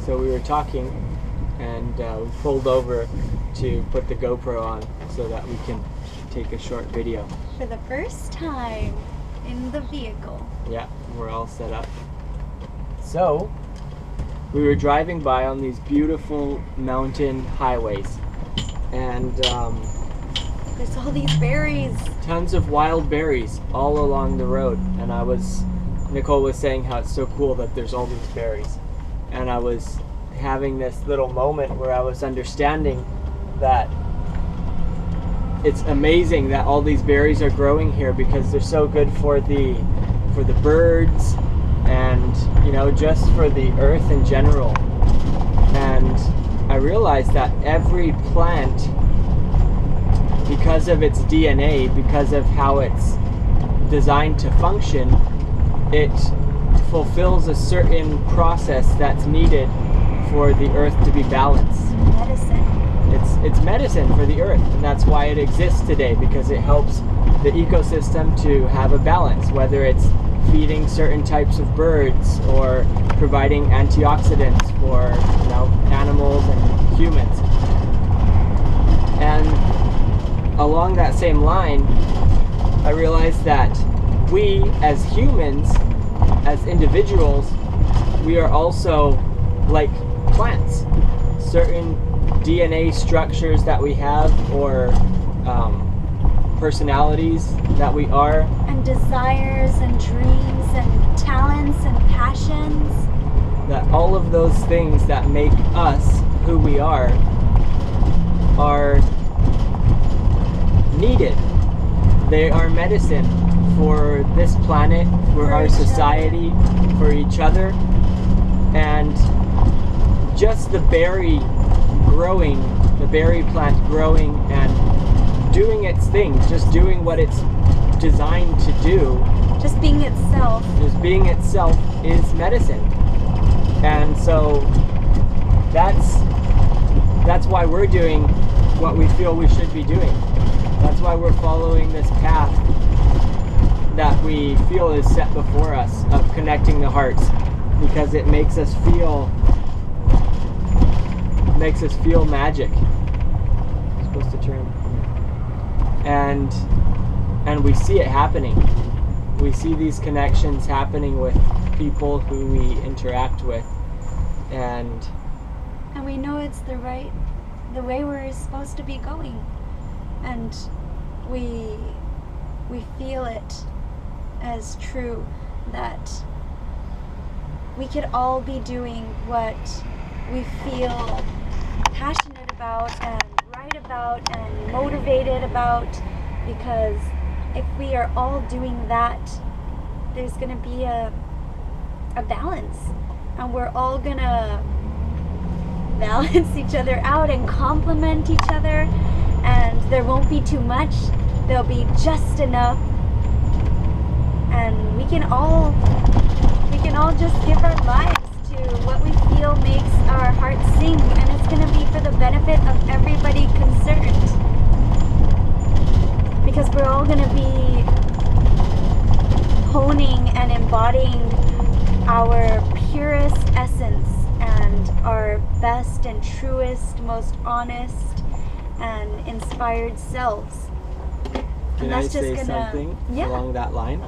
So we were talking, and we pulled over to put the GoPro on so that we can take a short video. For the first time in the vehicle. Yeah, we're all set up. So, we were driving by on these beautiful mountain highways, and there's all these berries. Tons of wild berries all along the road, and Nicole was saying how it's so cool that there's all these berries, and I was having this little moment where I was understanding that it's amazing that all these berries are growing here because they're so good for the birds and just for the earth in general. And I realized that every plant, because of its DNA, because of how it's designed to function, it fulfills a certain process that's needed for the earth to be balanced. Medicine. It's medicine for the earth, and that's why it exists today, because it helps the ecosystem to have a balance, whether it's feeding certain types of birds or providing antioxidants for animals and humans. And along that same line, I realized that we as humans, as individuals, we are also like plants. Certain DNA structures that we have, or personalities that we are, and desires and dreams and talents and passions, that all of those things that make us who we are needed. They are medicine for this planet, for our society, for each other. And just the berry plant growing and doing its thing, just doing what it's designed to do, just being itself is medicine. And so that's why we're doing what we feel we should be doing. That's why we're following this path that we feel is set before us of connecting the hearts, because it makes us feel magic. It's supposed to turn. And we see it happening. We see these connections happening with people who we interact with, and we know it's the way we're supposed to be going, and we feel it as true that we could all be doing what we feel passionate about and right about and motivated about, because if we are all doing that, there's going to be a balance, and we're all going to balance each other out and complement each other, and there won't be too much, there'll be just enough, and we can all just give our lives to what we feel makes our hearts sing, and it's going to be for the benefit of everybody concerned, because we're all going to be honing and embodying our purest essence and our best and truest, most honest and inspired selves. Can I say something along that line?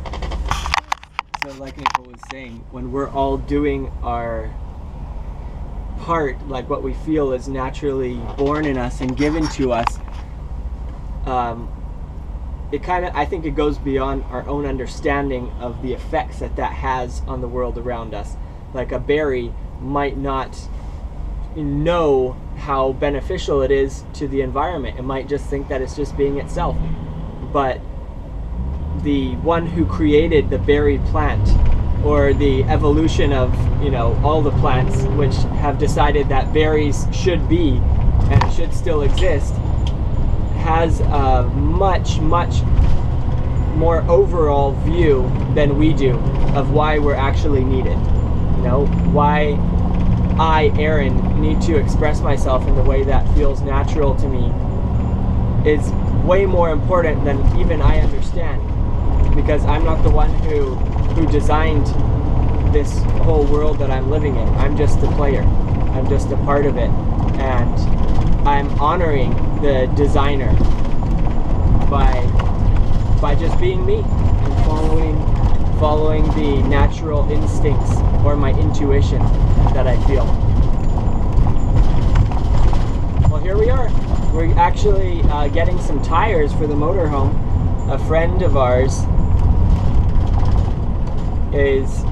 So like Nicole was saying, when we're all doing our part, like what we feel is naturally born in us and given to us, I think it goes beyond our own understanding of the effects that has on the world around us. Like a berry might not know how beneficial it is to the environment. It might just think that it's just being itself. But the one who created the berry plant, or the evolution of all the plants which have decided that berries should be and should still exist, has a much more overall view than we do of why we're actually needed. Why I, Aaron, need to express myself in the way that feels natural to me is way more important than even I understand, because I'm not the one who designed this whole world that I'm living in. I'm just the player. I'm just a part of it, and I'm honoring the designer by just being me and following the natural instincts or my intuition that I feel. Well, here we are. We're actually getting some tires for the motorhome. A friend of ours is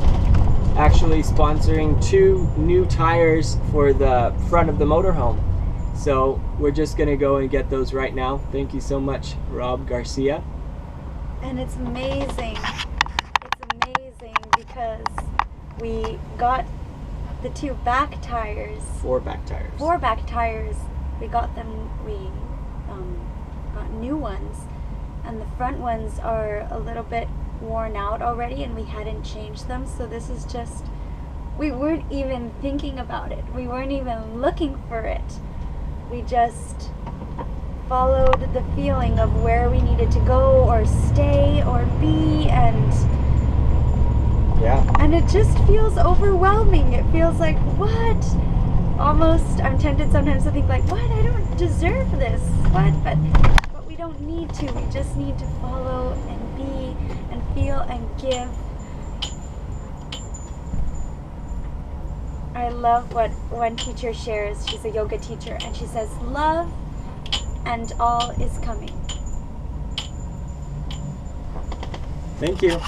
actually sponsoring 2 new tires for the front of the motorhome. So we're just gonna go and get those right now. Thank you so much, Rob Garcia. And it's amazing. It's amazing because we got the 2 back tires. 4 back tires. 4 back tires. We got them. We got new ones, and the front ones are a little bit worn out already, and we hadn't changed them. So this is just. We weren't even thinking about it. We weren't even looking for it. We just followed the feeling of where we needed to go or stay or be, and it just feels overwhelming. It feels like, what? Almost, I'm tempted sometimes to think like, what? I don't deserve this. What? But we don't need to. We just need to follow and be and feel and give. I love what one teacher shares. She's a yoga teacher, and she says, love and all is coming. Thank you.